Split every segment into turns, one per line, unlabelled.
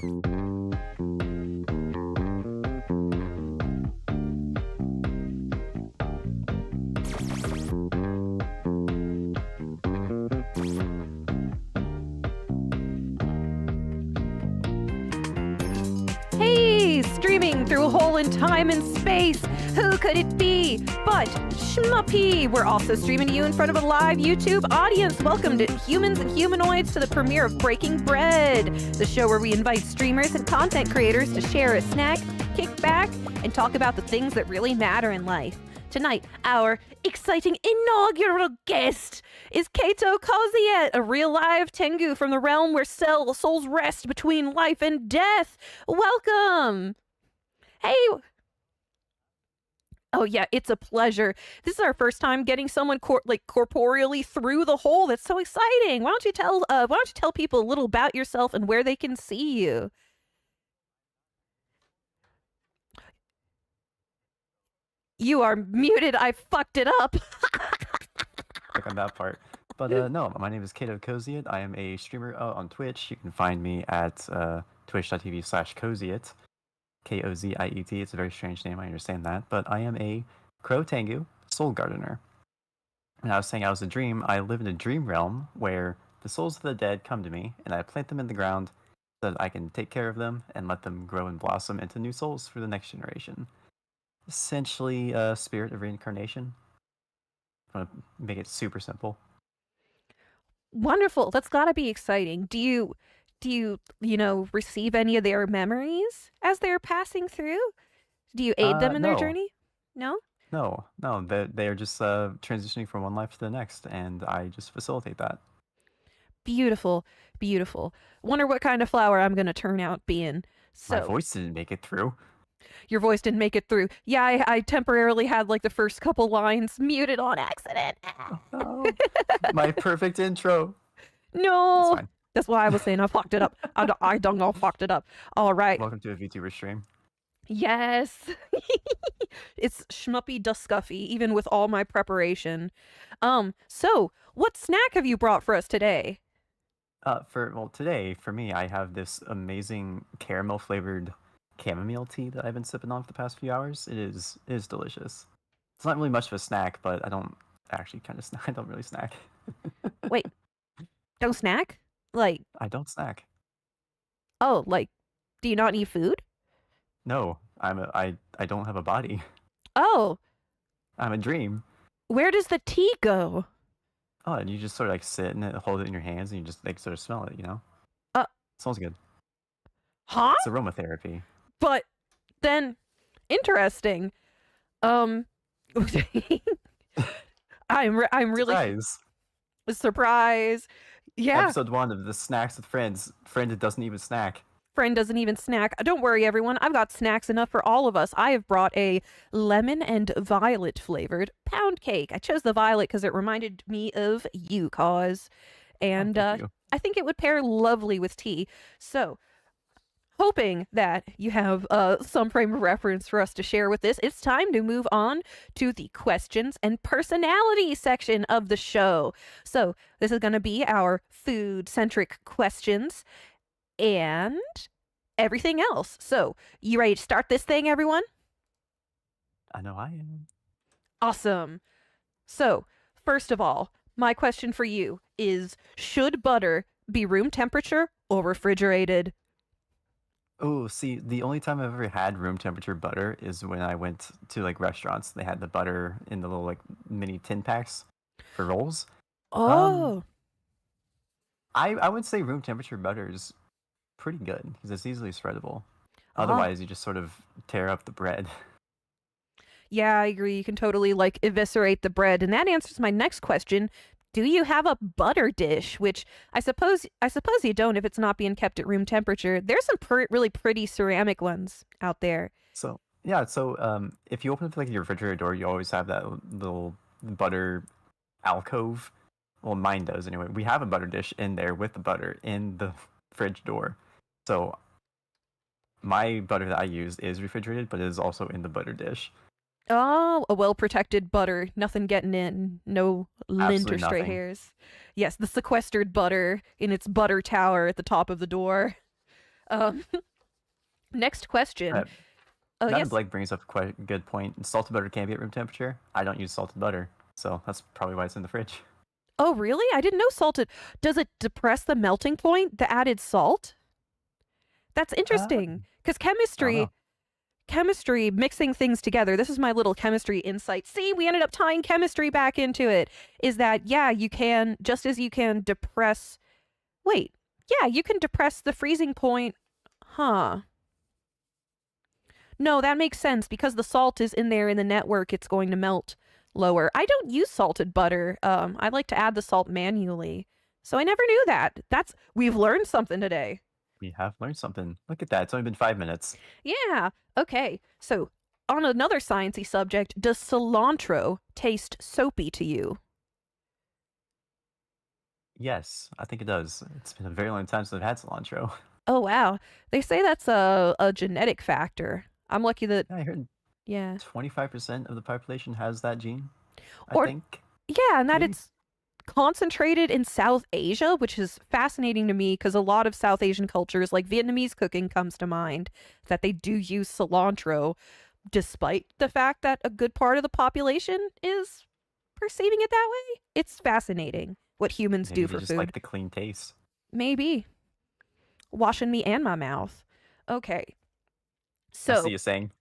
Hey, streaming through a hole in time and space. Who could it be but Shmuppy? We're also streaming to you in front of a live YouTube audience. Welcome to Humans and Humanoids to the premiere of Breaking Bread, the show where we invite streamers and content creators to share a snack, kick back, and talk about the things that really matter in life. Tonight, our exciting inaugural guest is Cato Koziet, a real live Tengu from the realm where souls rest between life and death. Welcome. Hey. Oh yeah, it's a pleasure. This is our first time getting someone corporeally through the hole. That's so exciting. Why don't you tell people a little about yourself and where they can see you? You are muted. I fucked it up.
Click on that part. But no, my name is Cato Koziet. I am a streamer on Twitch. You can find me at twitch.tv/Koziet. Koziet. It's a very strange name, I understand that. But I am a Crow Tengu soul gardener. And I was saying I was a dream. I live in a dream realm where the souls of the dead come to me, and I plant them in the ground so that I can take care of them and let them grow and blossom into new souls for the next generation. Essentially a spirit of reincarnation. I want to make it super simple.
Wonderful. That's got to be exciting. Do you receive any of their memories as they're passing through? Do you aid them in their journey? No?
No. They're just transitioning from one life to the next, and I just facilitate that.
Beautiful. Wonder what kind of flower I'm going to turn out being. So,
my voice didn't make it through.
Your voice didn't make it through. Yeah, I temporarily had the first couple lines muted on accident.
Oh, my perfect intro.
No. That's why I was saying I fucked it up. I done all fucked it up. All right.
Welcome to a VTuber stream.
Yes. It's Shmuppy Duscuffy, even with all my preparation. So what snack have you brought for us today?
Today, for me, I have this amazing caramel flavored chamomile tea that I've been sipping on for the past few hours. It is delicious. It's not really much of a snack, but I don't actually kind of snack. I don't really snack.
Wait, don't snack?
I don't snack.
Oh, do you not eat food?
No, I don't have a body.
Oh.
I'm a dream.
Where does the tea go?
Oh, and you just sort of sit and hold it in your hands and you just sort of smell it, smells good.
Huh?
It's aromatherapy.
But then, interesting. I'm really surprised. Yeah.
Episode 1 of the Snacks with Friends. Friend that doesn't even snack.
Friend doesn't even snack. Don't worry, everyone. I've got snacks enough for all of us. I have brought a lemon and violet flavored pound cake. I chose the violet because it reminded me of you, Cause. And I think it would pair lovely with tea. So, hoping that you have some frame of reference for us to share with this, it's time to move on to the questions and personality section of the show. So this is going to be our food-centric questions and everything else. So you ready to start this thing, everyone?
I know I am.
Awesome. So first of all, my question for you is, should butter be room temperature or refrigerated?
Oh, see, the only time I've ever had room temperature butter is when I went to restaurants. They had the butter in the little mini tin packs for rolls.
Oh.
I would say room temperature butter is pretty good because it's easily spreadable. Otherwise, you just sort of tear up the bread.
Yeah, I agree. You can totally eviscerate the bread. And that answers my next question. Do you have a butter dish? Which I suppose you don't if it's not being kept at room temperature. There's some really pretty ceramic ones out there.
So yeah, if you open up your refrigerator door, you always have that little butter alcove. Well, mine does anyway. We have a butter dish in there with the butter in the fridge door. So my butter that I use is refrigerated, but it is also in the butter dish.
Oh, a well-protected butter. Nothing getting in. No lint or stray hairs. Yes, the sequestered butter in its butter tower at the top of the door. Um, next question.
Uh,
Oh,
That and
yes.
Blake brings up quite a good point. Salted butter can be at room temperature. I don't use salted butter, so that's probably why it's in the fridge.
Oh, really? I didn't know salted. Does it depress the melting point, the added salt? That's
I
interesting. Because
don't know.
chemistry, mixing things together, this is my little chemistry insight. See, we ended up tying chemistry back into it. Is that, yeah, you can, just as you can depress, wait, yeah, you can depress the freezing point. Huh. No, that makes sense because the salt is in there in the network. It's going to melt lower. I don't use salted butter. I like to add the salt manually. So I never knew that. We've learned something today.
We have learned something. Look at that. It's only been 5 minutes.
Yeah. Okay. So on another sciencey subject, does cilantro taste soapy to you?
Yes, I think it does. It's been a very long time since I've had cilantro.
Oh wow. They say that's a genetic factor. I'm lucky that
I heard
yeah.
25% of the population has that gene, I
Or
think.
yeah, and that
Maybe.
it's concentrated in South Asia, which is fascinating to me because a lot of South Asian cultures, like Vietnamese cooking, comes to mind that they do use cilantro, despite the fact that a good part of the population is perceiving it that way. It's fascinating what humans
Maybe
do
they
for
just like
food.
the clean taste.
Maybe washing me and my mouth. Okay,
I see
so
you saying.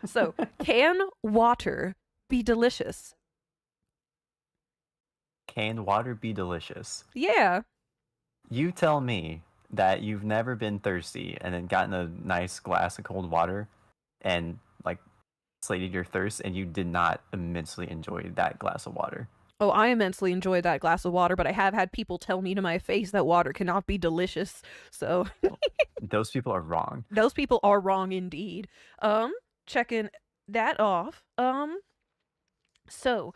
so can water be delicious?
Can water be delicious?
Yeah.
You tell me that you've never been thirsty and then gotten a nice glass of cold water and like slated your thirst and you did not immensely enjoy that glass of water.
Oh, I immensely enjoyed that glass of water, but I have had people tell me to my face that water cannot be delicious. So
Well, those people are wrong.
those people are wrong indeed. Checking that off. So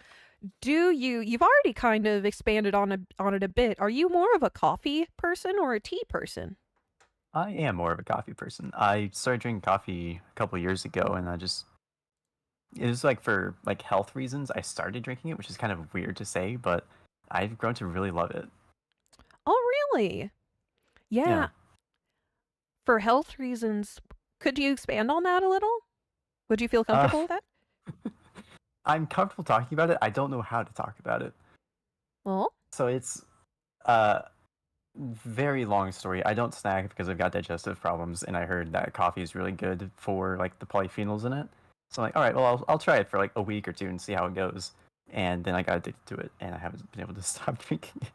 you've already kind of expanded on it a bit. Are you more of a coffee person or a tea person?
I am more of a coffee person. I started drinking coffee a couple years ago and it was like for like health reasons I started drinking it, which is kind of weird to say, but I've grown to really love it.
Oh, really?
Yeah.
Yeah. For health reasons, could you expand on that a little? Would you feel
Uh
comfortable with that?
I'm comfortable talking about it. I don't know how to talk about it.
Well,
So it's uh very long story. I don't snack because I've got digestive problems, and I heard that coffee is really good for like the polyphenols in it. So I'm like, all right, well, I'll try it for like a week or two and see how it goes. And then I got addicted to it, and I haven't been able to stop drinking it.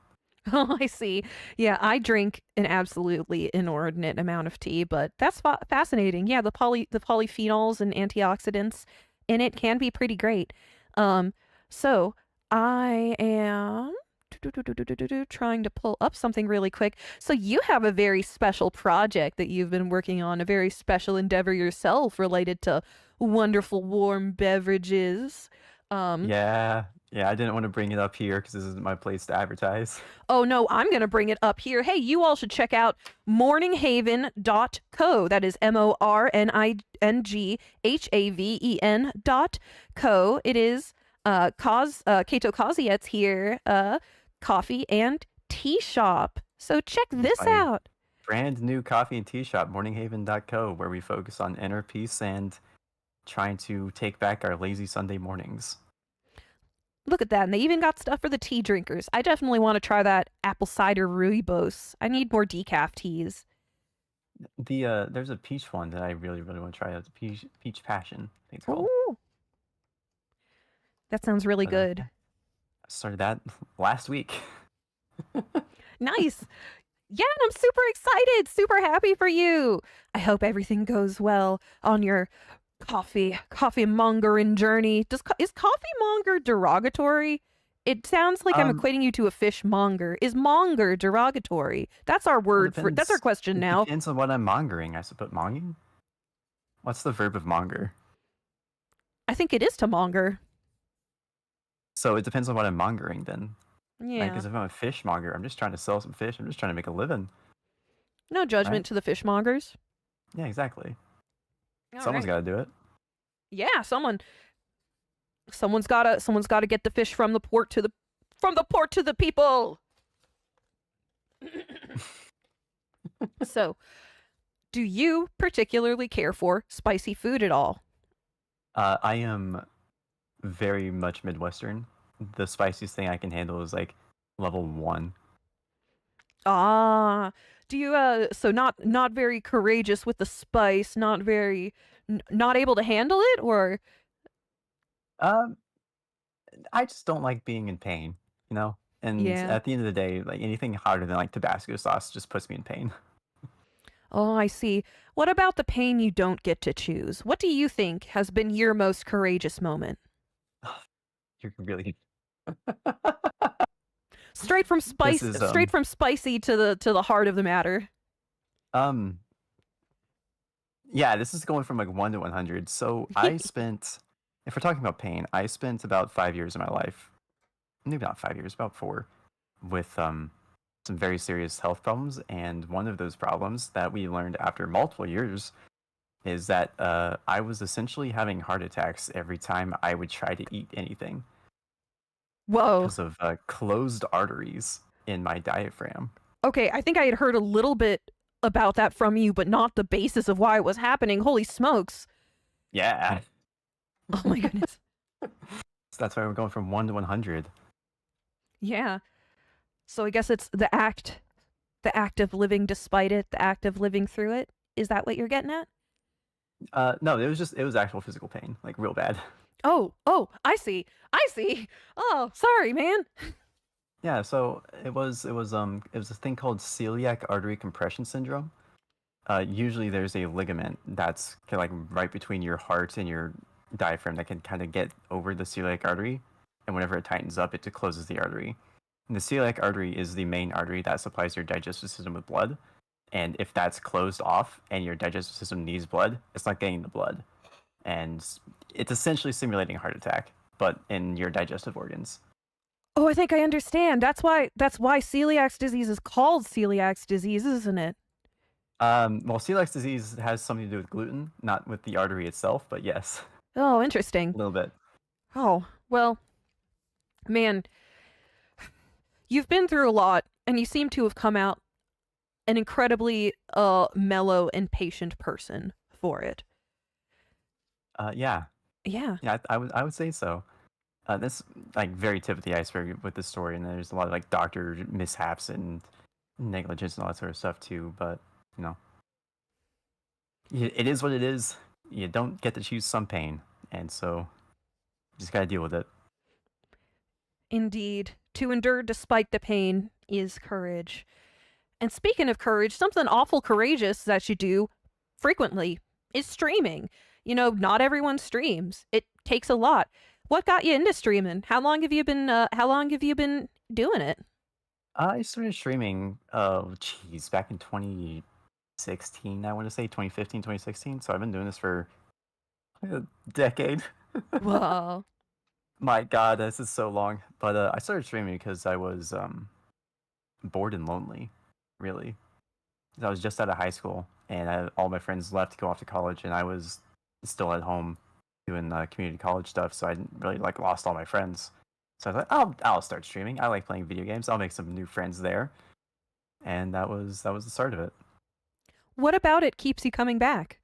oh, I see. Yeah, I drink an absolutely inordinate amount of tea, but that's fascinating. Yeah, the polyphenols and antioxidants in it can be pretty great. So I am trying to pull up something really quick. So you have a very special project that you've been working on, a very special endeavor yourself related to wonderful warm beverages. Um,
Yeah, yeah. I didn't want to bring it up here because this isn't my place to advertise.
Oh no, I'm going to bring it up here. Hey, you all should check out morninghaven.co. That is morninghaven.co. It is Cato Koziet's here, coffee and tea shop. So check this
My
out.
brand new coffee and tea shop, morninghaven.co, where we focus on inner peace and trying to take back our lazy Sunday mornings.
Look at that. And they even got stuff for the tea drinkers. I definitely want to try that apple cider rooibos. I need more decaf teas.
There's a peach one that I really really want to try. It's peach passion, I think it's called.
Ooh, that sounds really
But
good.
yeah, I started that last week.
Nice. Yeah, and I'm super excited, super happy for you. I hope everything goes well on your coffee mongering journey. Is coffee monger derogatory? It sounds like I'm
Um,
equating you to a fishmonger. Is monger derogatory? That's our
well,
word for that's our
depends.
question
It
now.
depends on what I'm mongering, I suppose. Monging? What's the verb of monger?
I think it is to monger.
So it depends on what I'm mongering then. Right?
Yeah.
Because if I'm a fishmonger, I'm just trying to sell some fish. I'm just trying to make a living.
No
Right?
judgment to the fishmongers.
Yeah, exactly.
All
Someone's
right.
got to do it.
Yeah, someone's gotta get the fish from the port to the people. So, do you particularly care for spicy food at all?
I am very much Midwestern. The spiciest thing I can handle is like level one.
Ah, do you so not very courageous with the spice, not very not able to handle it or
Um, I just don't like being in pain, you know? And
yeah.
at the end of the day, like anything hotter than like Tabasco sauce just puts me in pain.
Oh, I see. What about the pain you don't get to choose? What do you think has been your most courageous moment?
You're really this is
Straight from spicy to the heart of the matter.
um yeah, this is going from like 1 to 100. So I spent, if we're talking about pain, I spent about 5 years of my life, maybe not 5 years, about four, with some very serious health problems. And one of those problems that we learned after multiple years is that I was essentially having heart attacks every time I would try to eat anything
Whoa.
because of closed arteries in my diaphragm.
Okay, I think I had heard a little bit about that from you, but not the basis of why it was happening. Holy smokes.
Yeah.
Oh my goodness.
So that's why we're going from 1 to 100.
Yeah. So I guess it's the act of living despite it, the act of living through it. Is that what you're getting at?
No, it was actual physical pain, like real bad.
Oh, I see. I see. Oh, sorry, man.
Yeah, so it was a thing called celiac artery compression syndrome. Usually there's a ligament that's like right between your heart and your diaphragm that can kind of get over the celiac artery, and whenever it tightens up, it closes the artery. And the celiac artery is the main artery that supplies your digestive system with blood, and if that's closed off and your digestive system needs blood, it's not getting the blood, and it's essentially simulating a heart attack, but in your digestive organs.
Oh, I think I understand. That's why celiac disease is called celiac disease, isn't it?
Well, celiac disease has something to do with gluten, not with the artery itself, but yes,
Oh, interesting.
a little bit.
Oh, well, man, you've been through a lot and you seem to have come out an incredibly mellow and patient person for it.
Yeah,
Yeah.
yeah, I would say so. That's like very tip of the iceberg with this story, and there's a lot of like doctor mishaps and negligence and all that sort of stuff too. But you know, it is what it is. You don't get to choose some pain, and so you just gotta deal with it.
Indeed. To endure despite the pain is courage. And speaking of courage, something awful courageous that you do frequently is streaming. You know, not everyone streams. It takes a lot. What got you into streaming? How long have you been doing it?
I started streaming, oh, geez, back in 2016, I want to say 2015, 2016. So I've been doing this for a decade.
Whoa.
My God, this is so long. But I started streaming because I was bored and lonely, really. 'Cause I was just out of high school, and all my friends left to go off to college, and I was still at home doing community college stuff. So I didn't really like lost all my friends. So I was like, I'll start streaming. I like playing video games. I'll make some new friends there, and that was the start of it.
What about it keeps you coming back?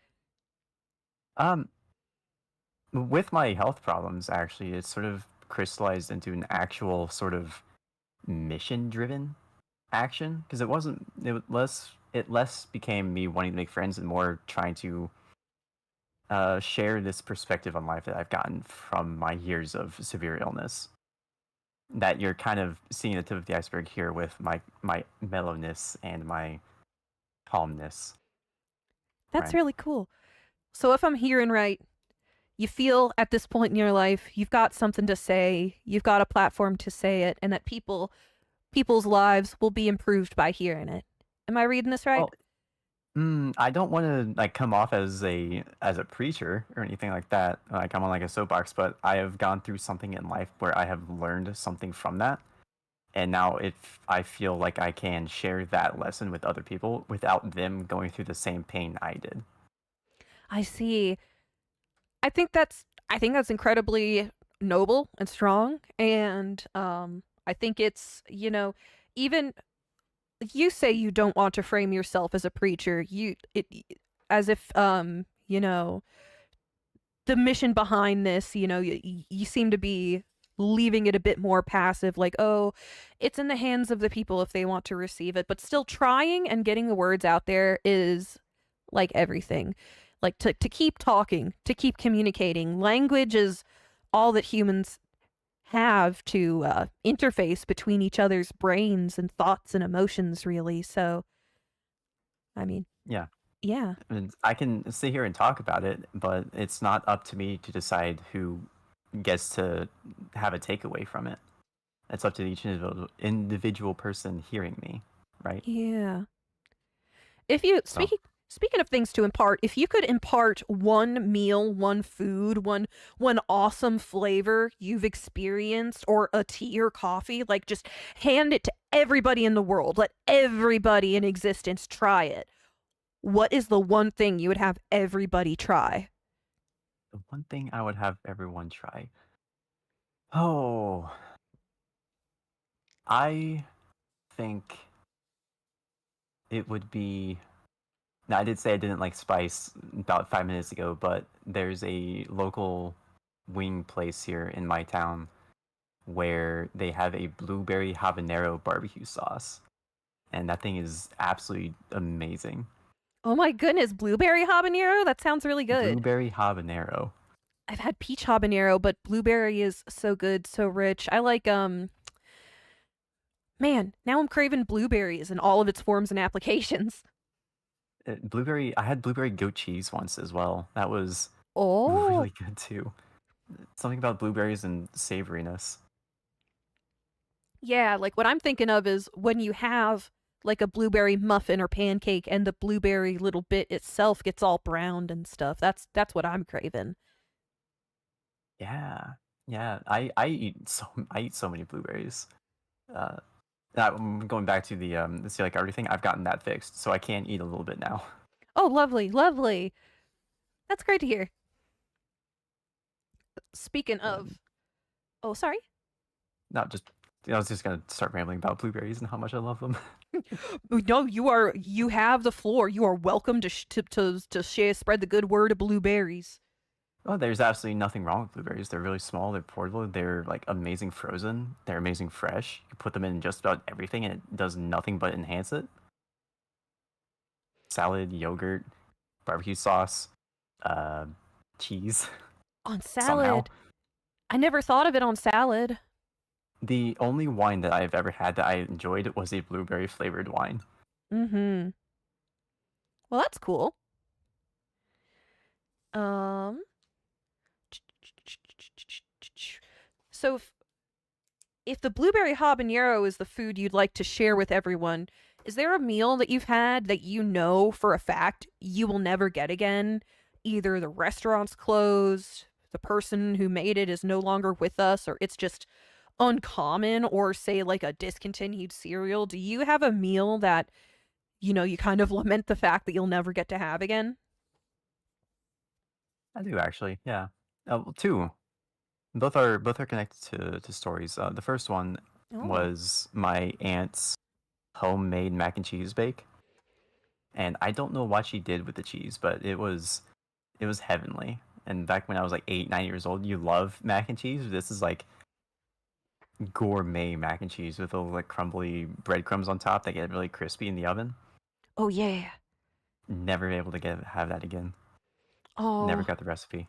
Um, with my health problems, actually, it sort of crystallized into an actual sort of mission-driven action because it less became me wanting to make friends and more trying to share this perspective on life that I've gotten from my years of severe illness. That you're kind of seeing the tip of the iceberg here with my mellowness and my calmness,
That's
right?
really cool. So if I'm hearing right, you feel at this point in your life you've got something to say, you've got a platform to say it, and that people's lives will be improved by hearing it. Am I reading this right?
Well, I don't want to like come off as a preacher or anything like that. Like I'm on like a soapbox, but I have gone through something in life where I have learned something from that, and now if I feel like I can share that lesson with other people without them going through the same pain I did.
I see. I think that's incredibly noble and strong, and I think it's even you say you don't want to frame yourself as a preacher. As if the mission behind this, you seem to be leaving it a bit more passive, like, oh, it's in the hands of the people if they want to receive it, but still trying and getting the words out there is like everything. Like to keep talking, to keep communicating. Language is all that humans have to interface between each other's brains and thoughts and emotions, really. So, I mean,
Yeah.
yeah.
And I can sit here and talk about it, but it's not up to me to decide who gets to have a takeaway from it. It's up to each individual person hearing me, right?
Yeah. If you
So,
speaking of things to impart, if you could impart one meal, one food, one awesome flavor you've experienced, or a tea or coffee, like just hand it to everybody in the world, let everybody in existence try it. What is the one thing you would have everybody try?
the one thing I would have everyone try. Oh, I think it would be. Now, I did say I didn't like spice about 5 minutes ago, but there's a local wing place here in my town where they have a blueberry habanero barbecue sauce, and that thing is absolutely amazing.
Oh my goodness, blueberry habanero? That sounds really good.
Blueberry habanero.
I've had peach habanero, but blueberry is so good, so rich. I like man, now I'm craving blueberries in all of its forms and applications.
Blueberry. I had blueberry goat cheese once as well. That was
Oh,
really good too. Something about blueberries and savoriness.
yeah, like what I'm thinking of is when you have like a blueberry muffin or pancake and the blueberry little bit itself gets all browned and stuff. That's what I'm craving.
Yeah, yeah. I eat so many blueberries. Uh, going back to the celiac artery thing. I've gotten that fixed, so I can eat a little bit now.
Oh, lovely, lovely. That's great to hear. Speaking
Um,
of, oh, sorry.
not just. I was just gonna start rambling about blueberries and how much I love them.
No, you have the floor. You are welcome to share spread the good word of blueberries.
Oh, there's absolutely nothing wrong with blueberries. They're really small. They're portable. They're like amazing frozen. They're amazing fresh. You put them in just about everything, and it does nothing but enhance it. Salad, yogurt, barbecue sauce, uh, cheese.
On
Somehow,
salad. I never thought of it on salad.
the only wine that I've ever had that I enjoyed was a blueberry flavored wine.
Mm-hmm. Well, that's cool. Um, so if the blueberry habanero is the food you'd like to share with everyone, is there a meal that you've had that you know for a fact you will never get again? Either the restaurant's closed, the person who made it is no longer with us, or it's just uncommon, or say like a discontinued cereal. Do you have a meal that, you kind of lament the fact that you'll never get to have again?
I do actually, yeah. Well, two. Both are connected to stories. The first one
Oh.
was my aunt's homemade mac and cheese bake, and I don't know what she did with the cheese, but it was heavenly. And back when I was like 8, 9 years old, you love mac and cheese. This is like gourmet mac and cheese with those like crumbly breadcrumbs on top that get really crispy in the oven.
Oh yeah.
Never able to have that again. Never
Oh,
got the recipe.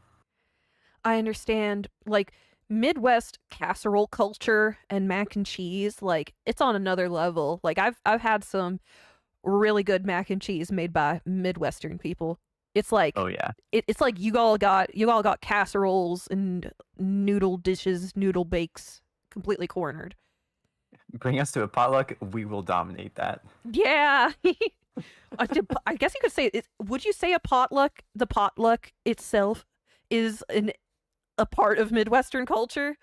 I understand. Like Midwest casserole culture and mac and cheese, like it's on another level. Like I've had some really good mac and cheese made by Midwestern people. It's
Oh
like
yeah,
it's like you all got casseroles and noodle dishes, noodle bakes completely cornered.
bring us to a potluck. We will dominate that.
Yeah. I guess you could say it. Would you say the potluck itself is a part of Midwestern culture?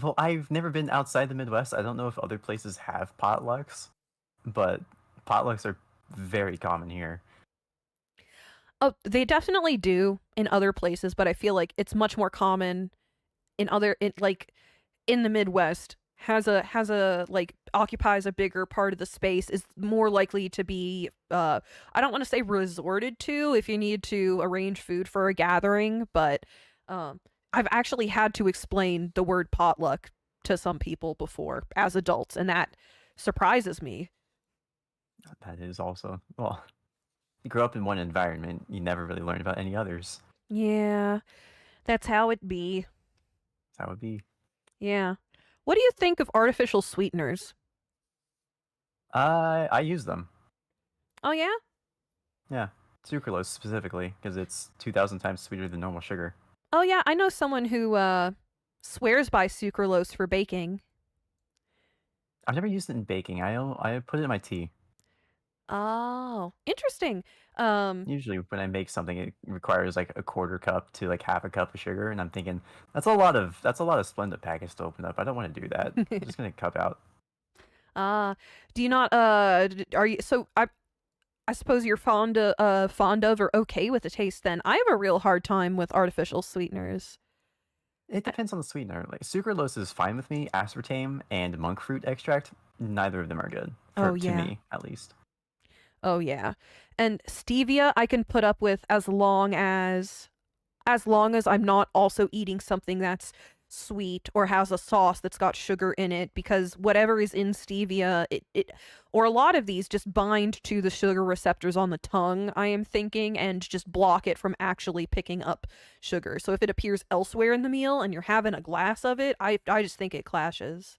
Well, I've never been outside the Midwest. I don't know if other places have potlucks, but potlucks are very common here.
Oh, they definitely do in other places, but I feel like it's much more common in like in the Midwest. has a like occupies a bigger part of the space is more likely to be I don't want to say resorted to if you need to arrange food for a gathering, but um I've actually had to explain the word potluck to some people before as adults, and that surprises me.
That is also, well, you grow up in one environment, you never really learn about any others.
Yeah, that's how it be.
That would be.
Yeah. What do you think of artificial sweeteners?
I use them.
Oh yeah?
Yeah, sucralose specifically because it's 2,000 times sweeter than normal sugar.
Oh yeah, I know someone who swears by sucralose for baking.
I've never used it in baking. I put it in my tea.
Oh, interesting. Um,
Usually when I make something, it requires like a quarter cup to like half a cup of sugar, and I'm thinking that's a lot of Splenda packets to open up. I don't want to do that. I'm just gonna cup out.
uh, do you not are you so I suppose you're fond of or okay with the taste then. I have a real hard time with artificial sweeteners.
It
I,
depends on the sweetener. Like sucralose is fine with me. Aspartame and monk fruit extract, neither of them are good
oh
for to
yeah.
me at least.
Oh yeah. And stevia I can put up with as long as I'm not also eating something that's sweet or has a sauce that's got sugar in it, because whatever is in stevia, it or a lot of these just bind to the sugar receptors on the tongue, I am thinking, and just block it from actually picking up sugar. So if it appears elsewhere in the meal and you're having a glass of it, I just think it clashes.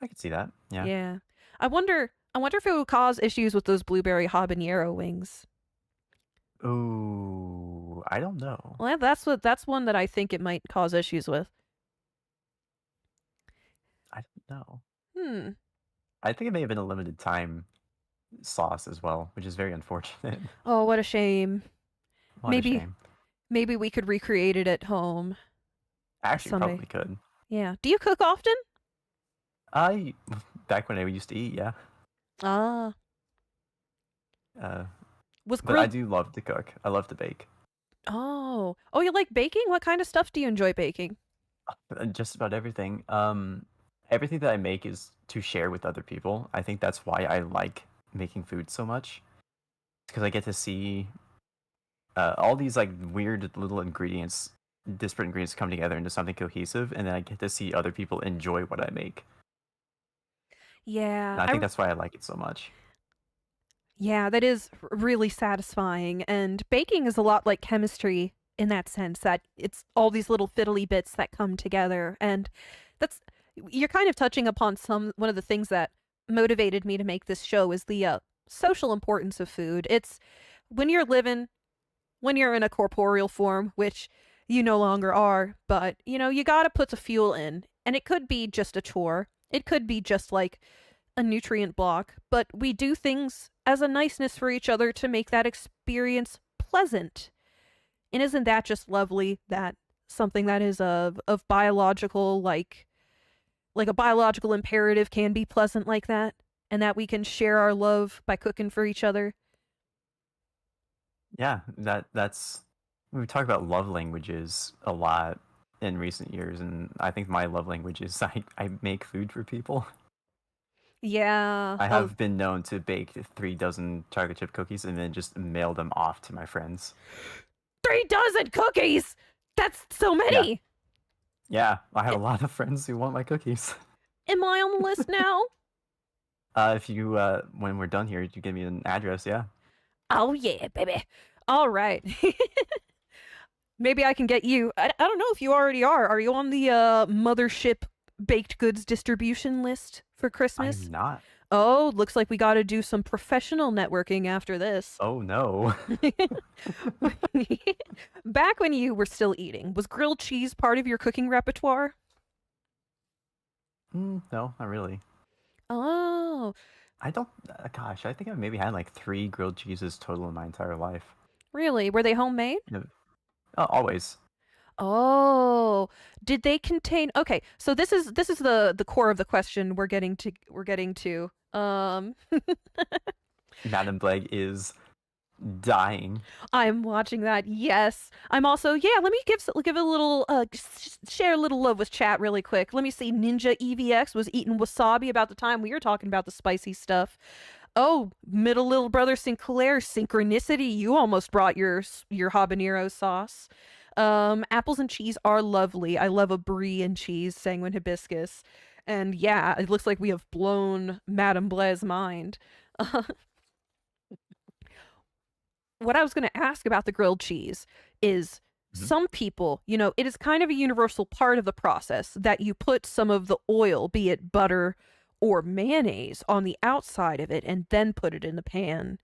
I could see that. Yeah.
Yeah. I wonder if it would cause issues with those blueberry habanero wings.
Ooh, I don't know.
Well, that's one that I think it might cause issues with.
I don't know.
Hmm.
I think it may have been a limited time sauce as well, which is very unfortunate.
Oh, what a shame.
What a
Maybe
shame.
maybe we could recreate it at home
I actually
someday.
probably could.
Yeah. Do you cook often?
I back when I used to eat, yeah.
Ah.
Uh,
Was
but I
grilled
do love to cook. I love to bake.
Oh. Oh, you like baking? What kind of stuff do you enjoy baking?
Just about everything. Everything that I make is to share with other people. I think that's why I like making food so much. Because I get to see all these like weird little ingredients, disparate ingredients come together into something cohesive, and then I get to see other people enjoy what I make.
Yeah.
And I think that's why I like it so much.
Yeah, that is really satisfying, and baking is a lot like chemistry in that sense, that it's all these little fiddly bits that come together, and that's you're kind of touching upon some one of the things that motivated me to make this show is the social importance of food. It's when you're living when you're in a corporeal form, which you no longer are, but you got to put the fuel in, and it could be just a chore. It could be just like a nutrient block, but we do things as a niceness for each other to make that experience pleasant. And isn't that just lovely that something that is of biological like a biological imperative can be pleasant like that, and that we can share our love by cooking for each other?
Yeah, that's we talk about love languages a lot in recent years, and I think my love language is I make food for people.
Yeah.
I
Oh,
have been known to bake 3 dozen chocolate chip cookies and then just mail them off to my friends.
3 dozen cookies. That's so
Yeah,
many.
yeah, I have a lot of friends who want my cookies.
Am I on the list now?
If you when we're done here, you give me an address, yeah.
Oh yeah, baby. All right. Maybe I can get you. I don't know if you already are. Are you on the mothership baked goods distribution list for
I am
Christmas?
not.
Oh, looks like we got to do some professional networking after this.
Oh no.
Back when you were still eating, was grilled cheese part of your cooking repertoire?
No, not really.
Oh,
I don't. Gosh, I think I've maybe had like 3 grilled cheeses total in my entire life.
really? Were they homemade?
No, always.
Oh, did they contain? Okay, so this is the core of the question we're getting to.
Madame Bleg is dying.
I'm watching that. Yes. I'm also, yeah, let me give a little share a little love with chat really quick. Let me see. Ninja EVX was eating wasabi about the time we were talking about the spicy stuff. Oh, middle little brother Sinclair, synchronicity. You almost brought your habanero sauce. Apples and cheese are lovely. I love a brie and cheese, sanguine hibiscus. And yeah, it looks like we have blown Madame Blaise's mind. What I was going to ask about the grilled cheese is
Mhm.
some people, it is kind of a universal part of the process that you put some of the oil, be it butter or mayonnaise, on the outside of it and then put it in the pan.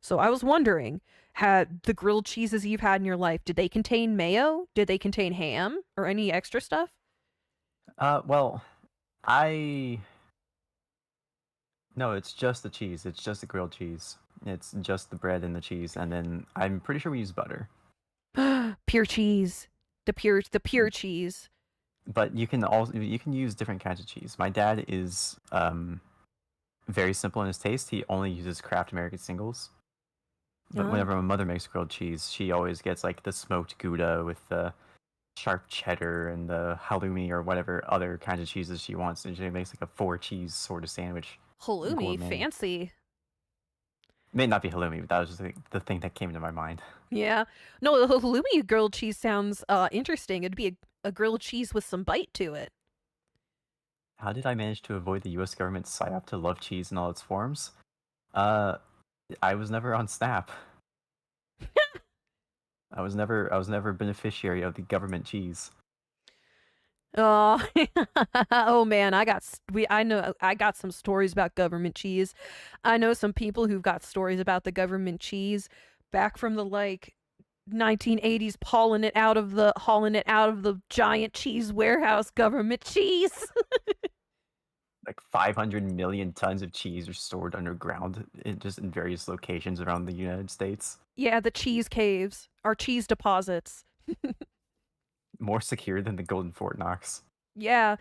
So I was wondering, had the grilled cheeses you've had in your life, did they contain mayo? Did they contain ham or any extra stuff?
Well, I no, it's just the cheese. It's just the grilled cheese. It's just the bread and the cheese, and then I'm pretty sure we use butter.
Pure cheese. The pure cheese.
But you can use different kinds of cheese. My dad is very simple in his taste. He only uses Kraft American singles. But
Ah.
whenever my mother makes grilled cheese, she always gets like the smoked Gouda with the sharp cheddar and the halloumi or whatever other kinds of cheeses she wants, and she makes like a four cheese sort of sandwich.
Halloumi,
Gourmet.
fancy.
May not be halloumi, but that was just the thing that came to my mind.
Yeah. No, the halloumi grilled cheese sounds interesting. It'd be a grilled cheese with some bite to it.
How did I manage to avoid the U.S. government's psyop to love cheese in all its forms? Uh, I was never on Snap. I was never a beneficiary of the government cheese.
Oh, oh man, I know I got some stories about government cheese. I know some people who've got stories about the government cheese back from the 1980s, hauling it out of the giant cheese warehouse. Government cheese.
Like 500 million tons of cheese are stored underground, just in various locations around the United States.
Yeah, the cheese caves, our cheese deposits.
More secure than the Golden Fort Knox.
Yeah,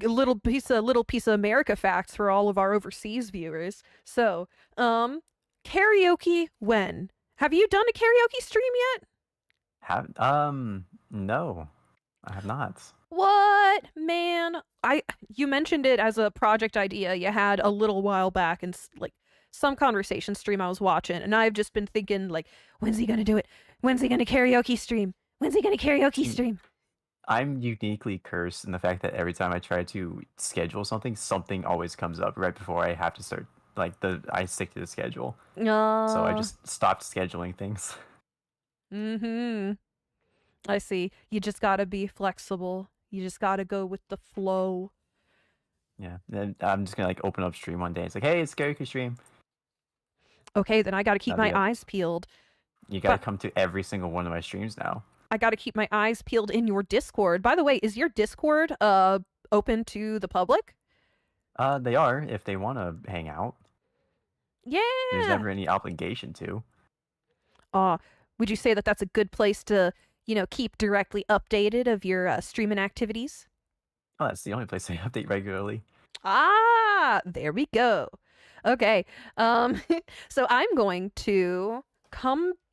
a little piece of America facts for all of our overseas viewers. So, karaoke when? Have you done a karaoke stream yet?
No, I have not.
What, man? You mentioned it as a project idea you had a little while back and some conversation stream I was watching, and I've just been thinking when's he gonna do it? When's he gonna karaoke stream? When's he gonna karaoke stream?
I'm uniquely cursed in the fact that every time I try to schedule something, something always comes up right before I have to start. I stick to the schedule, so I just stopped scheduling things.
Mm-hmm. I see. You just gotta be flexible. You just gotta go with the flow.
Yeah, and I'm just gonna open up stream one day. It's like, hey, it's karaoke stream.
Okay, then I gotta keep
That'll be
my
it.
eyes peeled.
You gotta come to every single one of my streams now.
I gotta keep my eyes peeled in your Discord. By the way, is your Discord open to the public?
They are if they want to hang out.
Yeah.
There's never any obligation to.
Would you say that that's a good place to, keep directly updated of your streaming activities?
Oh, that's the only place I update regularly.
There we go. Okay. So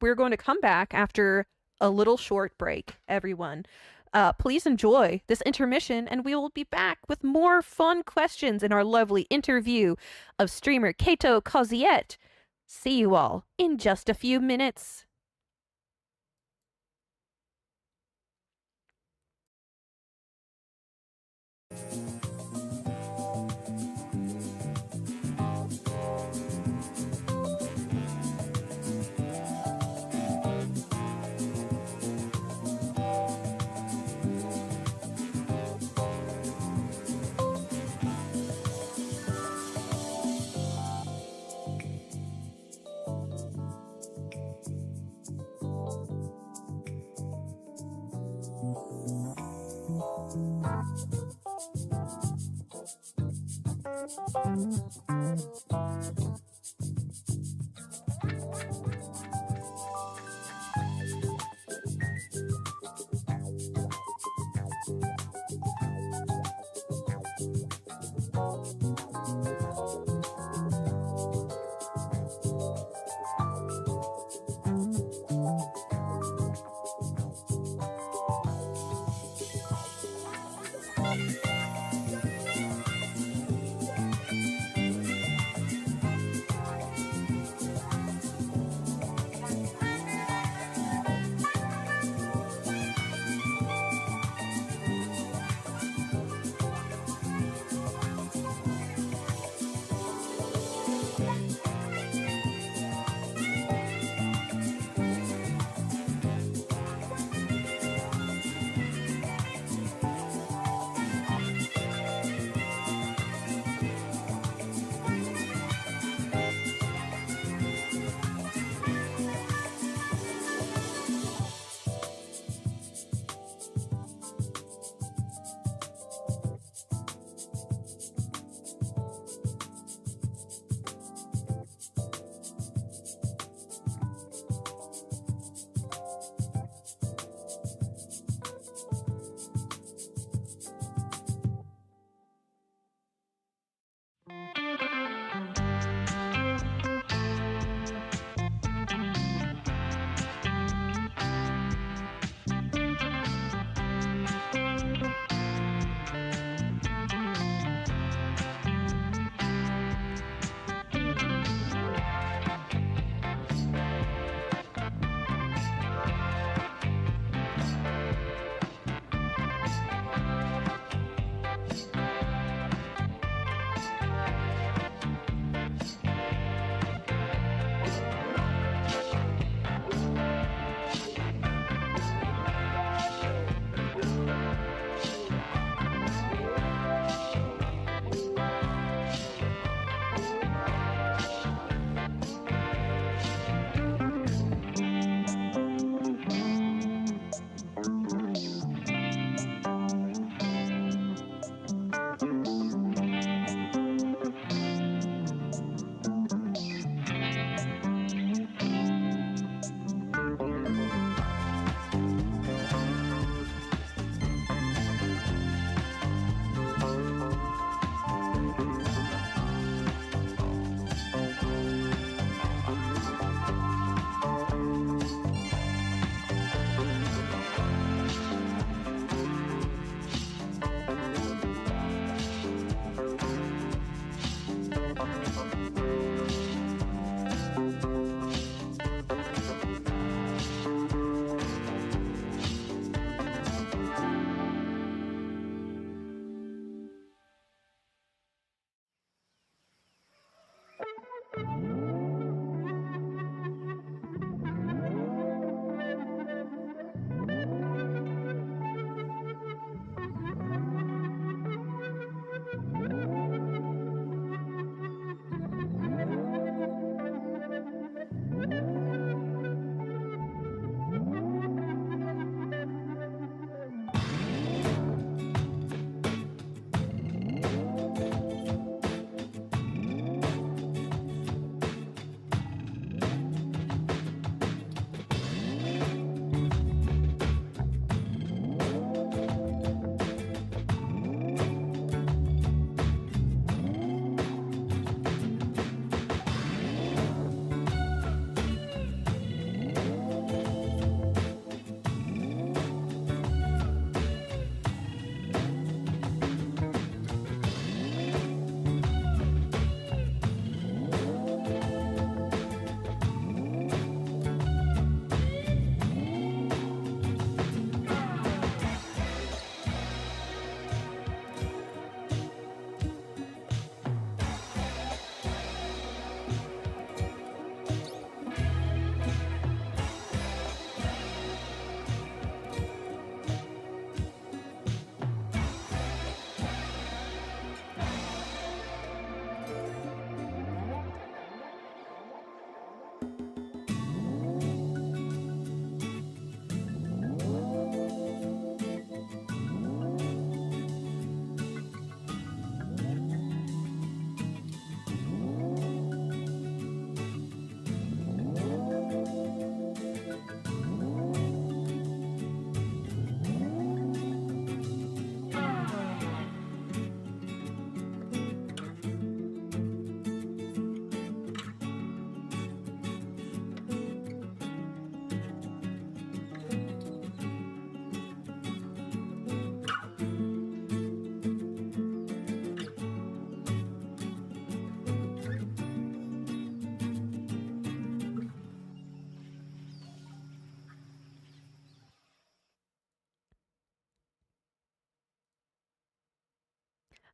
we're going to come back after a little short break, everyone. Please enjoy this intermission, and we will be back with more fun questions in our lovely interview of streamer Cato Koziet. See you all in just a few minutes.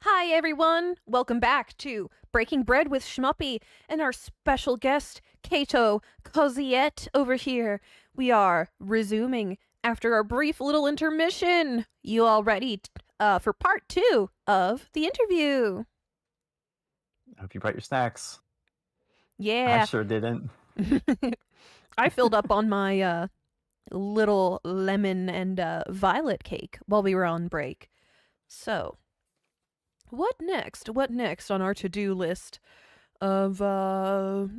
Hi, everyone. Welcome back to Breaking Bread with Schmuppy and our special guest, Cato Koziet, over here. We are resuming after our brief little intermission. You all ready for part 2 of the interview?
I hope you brought your snacks. I
Yeah.
sure didn't.
I filled up on my little lemon and violet cake while we were on break. So, what next? What next on our to-do list of of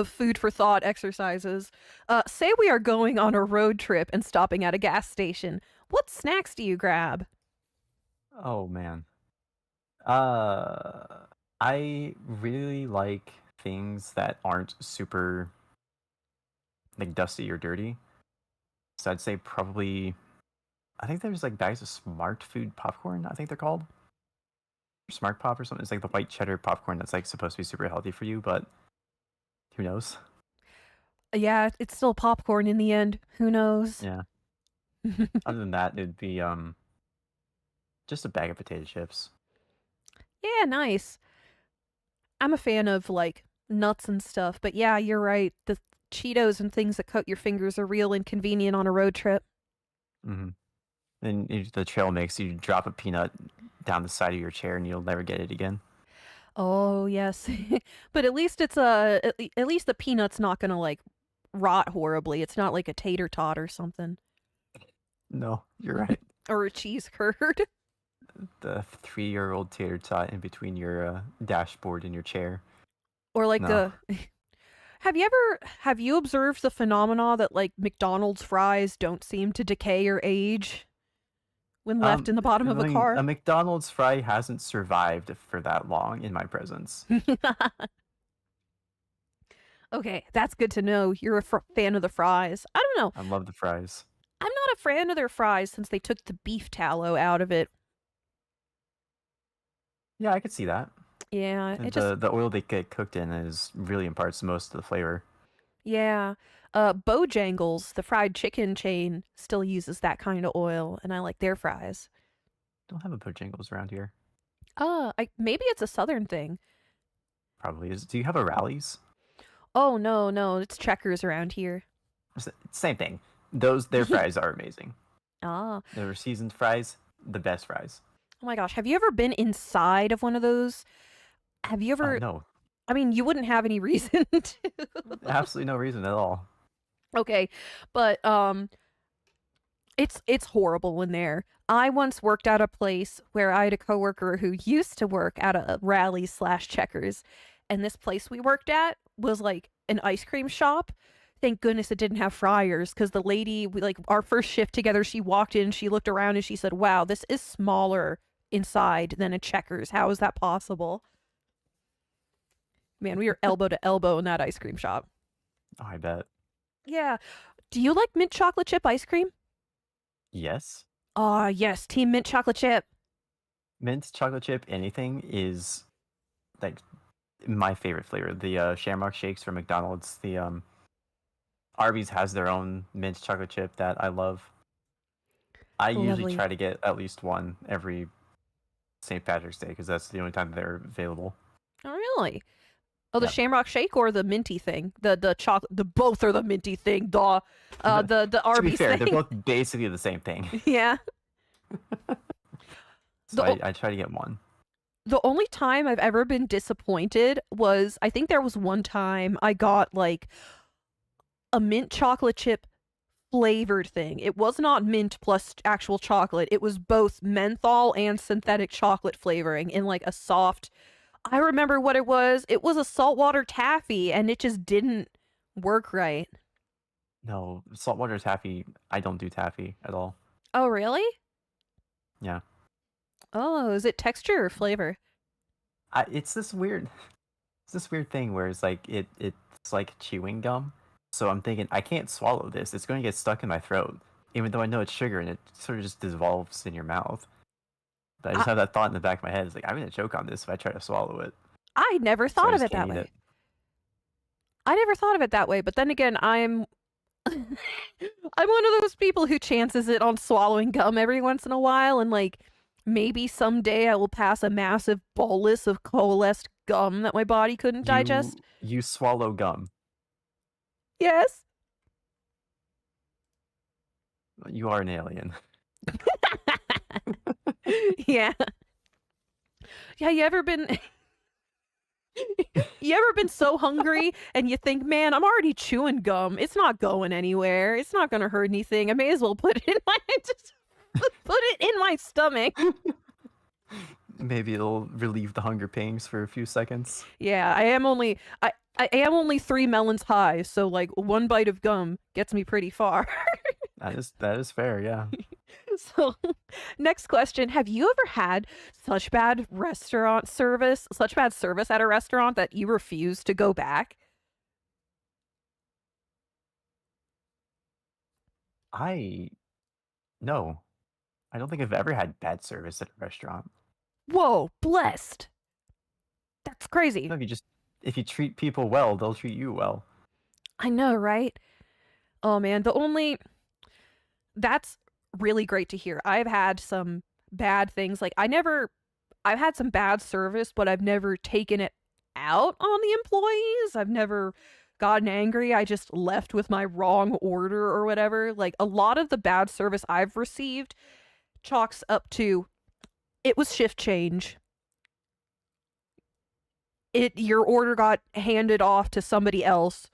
food for thought exercises? Say we are going on a road trip and stopping at a gas station. What snacks do you grab?
Oh man. I really like things that aren't super like dusty or dirty. So I'd say probably I think there's like bags of smart food popcorn, I think they're called. Smart pop or something. It's like the white cheddar popcorn that's like supposed to be super healthy for you, but who knows?
Yeah, it's still popcorn in the end. Who knows?
Yeah. Other than that, it'd be just a bag of potato chips.
Yeah, nice. I'm a fan of like nuts and stuff, but yeah, you're right. The Cheetos and things that coat your fingers are real inconvenient on a road trip.
Mm-hmm. And the trail makes you drop a peanut down the side of your chair and you'll never get it again.
Oh, yes. But at least at least the peanut's not going to like rot horribly. It's not like a tater tot or something
No, you're right.
or a cheese curd.
The 3-year-old tater tot in between your dashboard and your chair.
Or like
No.
have you observed the phenomena that like McDonald's fries don't seem to decay or age when left in the bottom of a car?
A McDonald's fry hasn't survived for that long in my presence.
Okay, that's good to know. You're a fan of the fries. I don't know.
I love the fries.
I'm not a fan of their fries since they took the beef tallow out of it.
Yeah, I could see that.
Yeah,
And
it just
the oil they get cooked in is really imparts most of the flavor.
yeah. Bojangles, the fried chicken chain, still uses that kind of oil, and I like their fries.
Don't have a Bojangles around here.
Maybe it's a southern thing.
Probably is. Do you have a Rallies?
Oh no, it's Checkers around here.
Same thing. Their fries are amazing.
Ah,
Their seasoned fries, the best fries.
oh my gosh, have you ever been inside of one of those? Have you ever?
No,
I mean, you wouldn't have any reason to.
absolutely no reason at all.
Okay, but it's horrible in there. I once worked at a place where I had a coworker who used to work at a rally slash Checkers, and this place we worked at was like an ice cream shop. Thank goodness it didn't have fryers because the lady, like our first shift together, she walked in, she looked around, and she said, "Wow, this is smaller inside than a Checkers. How is that possible?" Man, we were elbow to elbow in that ice cream shop.
Oh, I bet.
Yeah. Do you like mint chocolate chip ice cream?
Yes.
Ah, yes, team mint chocolate chip.
Mint chocolate chip anything is like my favorite flavor. The Shamrock Shakes from McDonald's. The Arby's has their own mint chocolate chip that I love. I usually
Lovely.
try to get at least one every St. Patrick's Day because that's the only time they're available.
Oh, really? Oh, the
Yep.
Shamrock Shake or the minty thing? The chocolate. The both are the minty thing. Duh. The
To be
Arby's
fair,
thing.
they're both basically the same thing.
Yeah.
So
The
I try to get one.
the only time I've ever been disappointed was I think there was one time I got like a mint chocolate chip flavored thing. It was not mint plus actual chocolate. It was both menthol and synthetic chocolate flavoring in like a soft. I remember what it was. It was a saltwater taffy and it just didn't work right.
No, saltwater taffy. I don't do taffy at all.
Oh, really?
Yeah.
Oh, is it texture or flavor?
It's this weird. It's this weird thing where it's like it's like chewing gum. So I'm thinking I can't swallow this. It's going to get stuck in my throat, even though I know it's sugar and it sort of just dissolves in your mouth. But I just
I,
have that thought in the back of my head. It's like I'm going to choke on this if I try to swallow it.
I never
So I
thought of
just
it
can't
that
eat
way.
it.
I never thought of it that way, but then again, I'm I'm one of those people who chances it on swallowing gum every once in a while and like Maybe someday I will pass a massive bolus of coalesced gum that my body couldn't digest.
You swallow gum.
Yes.
You are an alien.
Yeah. Yeah, you ever been so hungry and you think, man, I'm already chewing gum. It's not going anywhere. It's not gonna hurt anything. I may as well put it in my just put it in my stomach.
Maybe it'll relieve the hunger pangs for a few seconds.
Yeah, I am only 3 melons high, so like one bite of gum gets me pretty far.
That is fair, yeah.
So, next question. Have you ever had such bad service at a restaurant that you refuse to go back?
I no. I don't think I've ever had bad service at a restaurant.
Whoa, blessed. That's crazy.
No, if you treat people well, they'll treat you well.
I know, right? Oh man, that's really great to hear. I've had some bad things. I've had some bad service, but I've never taken it out on the employees. I've never gotten angry. I just left with my wrong order or whatever. Like a lot of the bad service I've received chalks up to it was shift change. Your order got handed off to somebody else,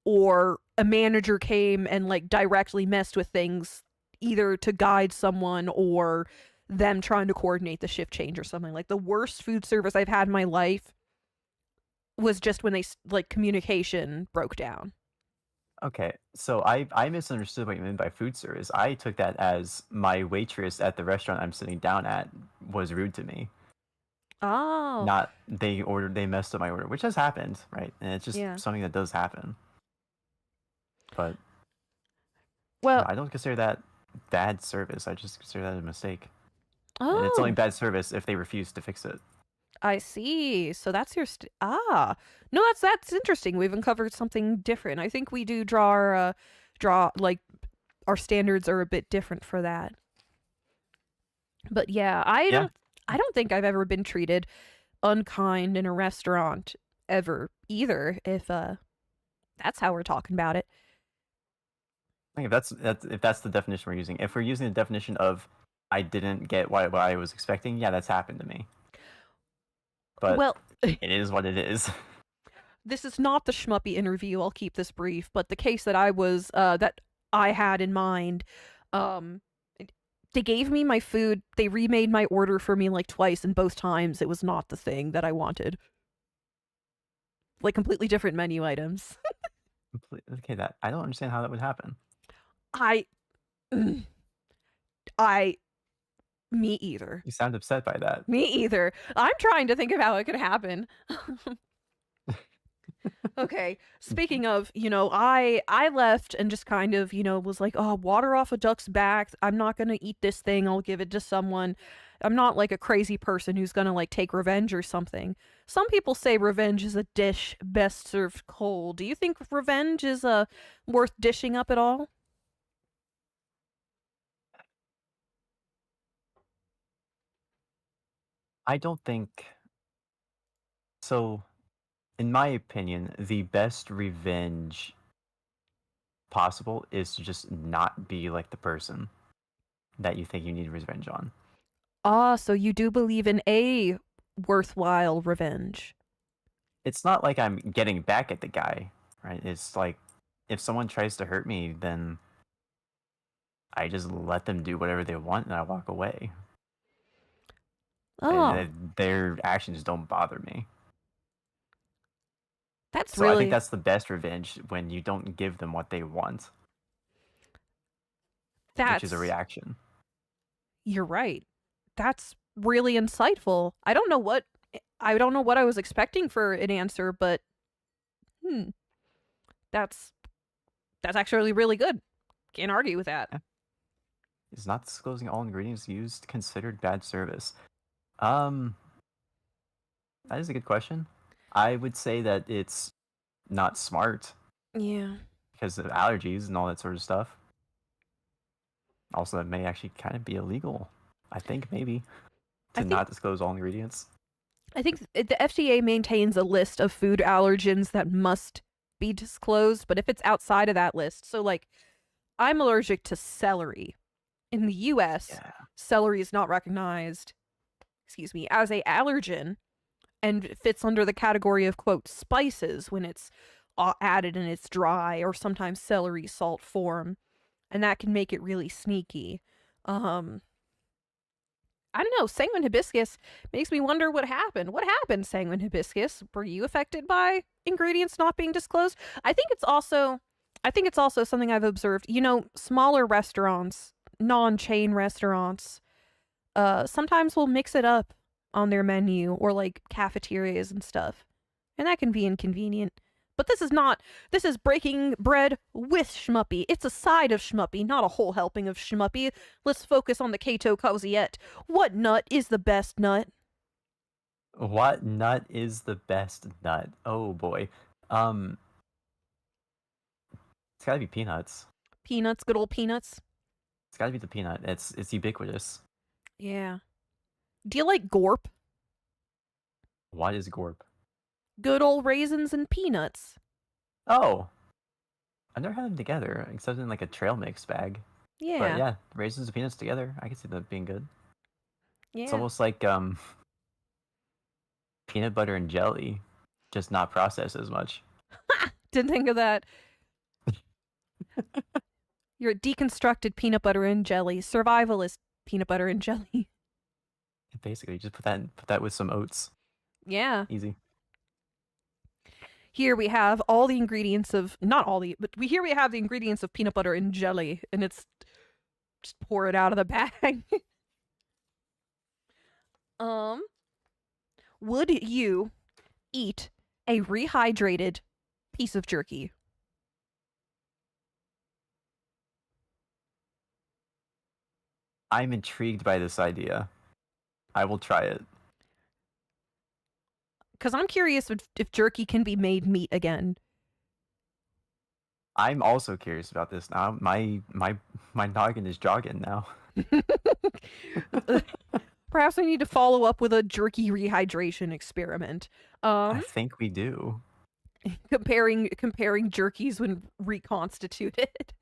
or a manager came and like directly messed with things, either to guide someone or them trying to coordinate the shift change or something. Like the worst food service I've had in my life was just when like communication broke down.
Okay, so I misunderstood what you meant by food service. I took that as my waitress at the restaurant I'm sitting down at was rude to me.
Oh,
Not they messed up my order, which has happened, right? And it's just
yeah.
something that does happen. But no,
Well,
I don't consider that bad service. I just consider that a mistake. And it's only
oh,
bad service if they refuse to fix it.
I see. So that's your no, that's interesting. We've uncovered something different. I think we do draw like our standards are a bit different for that. But yeah,
Yeah.
I don't think I've ever been treated unkind in a restaurant ever either, if that's how we're talking about it.
I think if that's the definition we're using. If we're using the definition of I didn't get what I was expecting, yeah, that's happened to me. But
Well,
it is what it is.
this is not the schmuppy interview. I'll keep this brief, but the case that I had in mind, um they gave me my food. They remade my order for me like twice, and both times it was not the thing that I wanted. Like completely different menu items.
Okay, that I don't understand how that would happen.
I I Me either.
You sound upset by that.
Me either. I'm trying to think of how it could happen. Okay. Speaking of, I left and just kind of, was like, "Oh, water off a duck's back. I'm not going to eat this thing. I'll give it to someone." I'm not like a crazy person who's going to like take revenge or something. Some people say revenge is a dish best served cold. Do you think revenge is worth dishing up at all?
I don't think so. In my opinion, the best revenge possible is to just not be like the person that you think you need revenge on.
Ah, so you do believe in a worthwhile revenge.
It's not like I'm getting back at the guy, right? It's like if someone tries to hurt me, then I just let them do whatever they want and I walk away.
Oh,
Their actions don't bother me.
that's
So I think
really
that's the best revenge when you don't give them what they want, which is a
that's
reaction.
you're right. That's really insightful. I don't know what I was expecting for an answer, but hmm, that's that's actually really good. Can't argue with that.
Yeah. Is not disclosing all ingredients used considered bad service? Um, that is a good question. I would say that it's not smart
Yeah.
because of allergies and all that sort of stuff. Also, that may actually kind of be illegal. I think maybe.
I
to
think
not disclose all ingredients.
the FDA maintains a list of food allergens that must be disclosed, but if it's outside of that list, so like I'm allergic to celery. In the US,
Yeah.
celery is not recognized, excuse me, as a allergen and fits under the category of quote spices when it's added in its dry or sometimes celery salt form, and that can make it really sneaky. Um I don't know. Sanguine hibiscus makes me wonder what happened. What happened, sanguine hibiscus? Were you affected by ingredients not being disclosed? I think it's also something I've observed. You know, smaller restaurants, non-chain restaurants, sometimes will mix it up on their menu or like cafeterias and stuff. And that can be inconvenient. But this is not. This is breaking bread with schmuppy. It's a side of schmuppy, not a whole helping of schmuppy. Let's focus on the Cato Koziet. What nut is the best nut?
What nut is the best nut? Oh boy. Um, it's gotta be peanuts.
Peanuts, good old peanuts.
It's gotta be the peanut. It's ubiquitous.
Yeah. Do you like gorp?
What is gorp?
Good old raisins and peanuts.
Oh, I've never had them together except in like a trail mix bag. But
Yeah.
yeah, raisins and peanuts together, I can see that being good. It's
Yeah.
almost like peanut butter and jelly, just not processed as much.
Didn't think of that. You're a deconstructed peanut butter and jelly, survivalist peanut butter and jelly.
Basically, just put that with some oats.
Yeah.
Easy.
Here we have all the ingredients of not all the, but we have the ingredients of peanut butter and jelly, and it's just pour it out of the bag. um, would you eat a rehydrated piece of jerky?
I'm intrigued by this idea. I will try it.
Because I'm curious if jerky can be made meat again.
I'm also curious about this now. My noggin is jogging now.
Perhaps we need to follow up with a jerky rehydration experiment.
I think we do.
Comparing jerkies when reconstituted.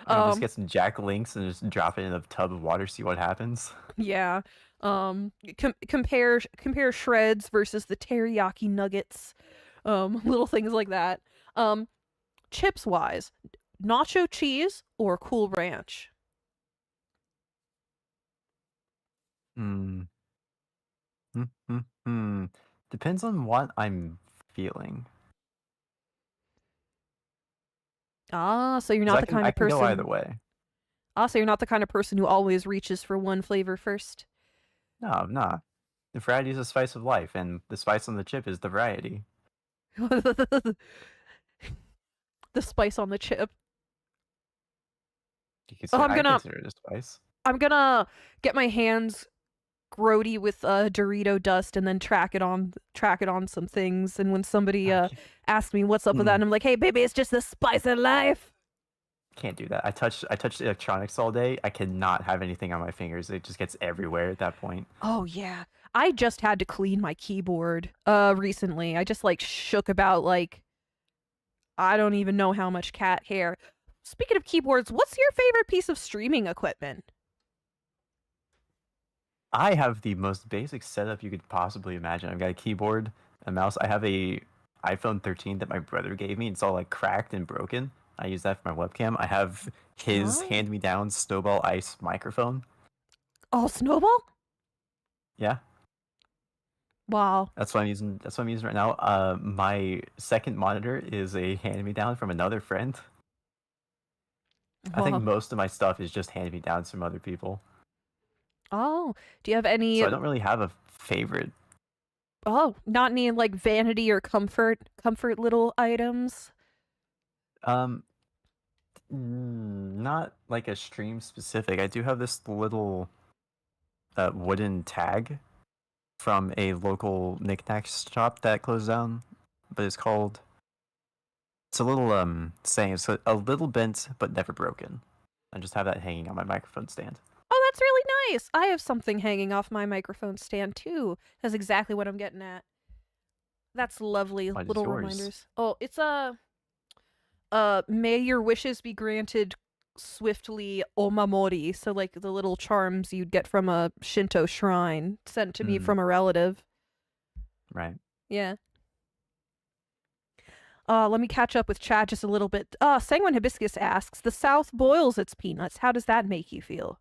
Just get some Jack Links and just drop it in a tub of water, see what happens.
Yeah. Compare shreds versus the teriyaki nuggets. Little things like that. Chips wise, nacho cheese or Cool Ranch?
Hmm. Hmm. Hmm. Hmm. Depends on what I'm feeling.
So you're
'Cause
not
I
the
can
kind
I
of
can go either
person.
way.
So you're not the kind of person who always reaches for one flavor first.
No, I'm not. The variety is the spice of life, and the spice on the chip is the variety.
The spice on the chip. Oh,
I consider it a spice.
I'm gonna get my hands grody with Dorito dust and then track it on some things. And when somebody
I can't,
asks me what's up with that, and I'm like, hey baby, it's just the spice of life.
can't do that. I touched electronics all day. I cannot have anything on my fingers. It just gets everywhere at that point.
Oh yeah. I just had to clean my keyboard recently. I just like shook about like I don't even know how much cat hair. Speaking of keyboards, what's your favorite piece of streaming equipment?
I have the most basic setup you could possibly imagine. I've got a keyboard, a mouse. I have a iPhone 13 that my brother gave me. It's all like cracked and broken. I use that for my webcam. I have his
Oh,
hand-me-down Snowball Ice microphone.
oh, Snowball?
Yeah,
Wow.
that's what I'm using. That's what I'm using right now. My second monitor is a hand-me-down from another friend. I think
Wow.
most of my stuff is just hand-me-downs from other people.
Oh, do you have any?
So I don't really have a favorite.
Oh, not any like vanity or comfort little items.
Um, not like a stream specific. I do have this little wooden tag from a local knickknack shop that closed down, but it's a little saying it's a little bent but never broken. I just have that hanging on my microphone stand.
Oh, that's really nice. I have something hanging off my microphone stand too. That's exactly what I'm getting at. That's lovely
What is
little
yours?
reminders. Oh, it's a may your wishes be granted swiftly omamori, so like the little charms you'd get from a Shinto shrine sent to me
Mm,
from a relative.
right.
Yeah. Let me catch up with chat just a little bit. Sanguine Hibiscus asks, the South boils its peanuts. How does that make you feel?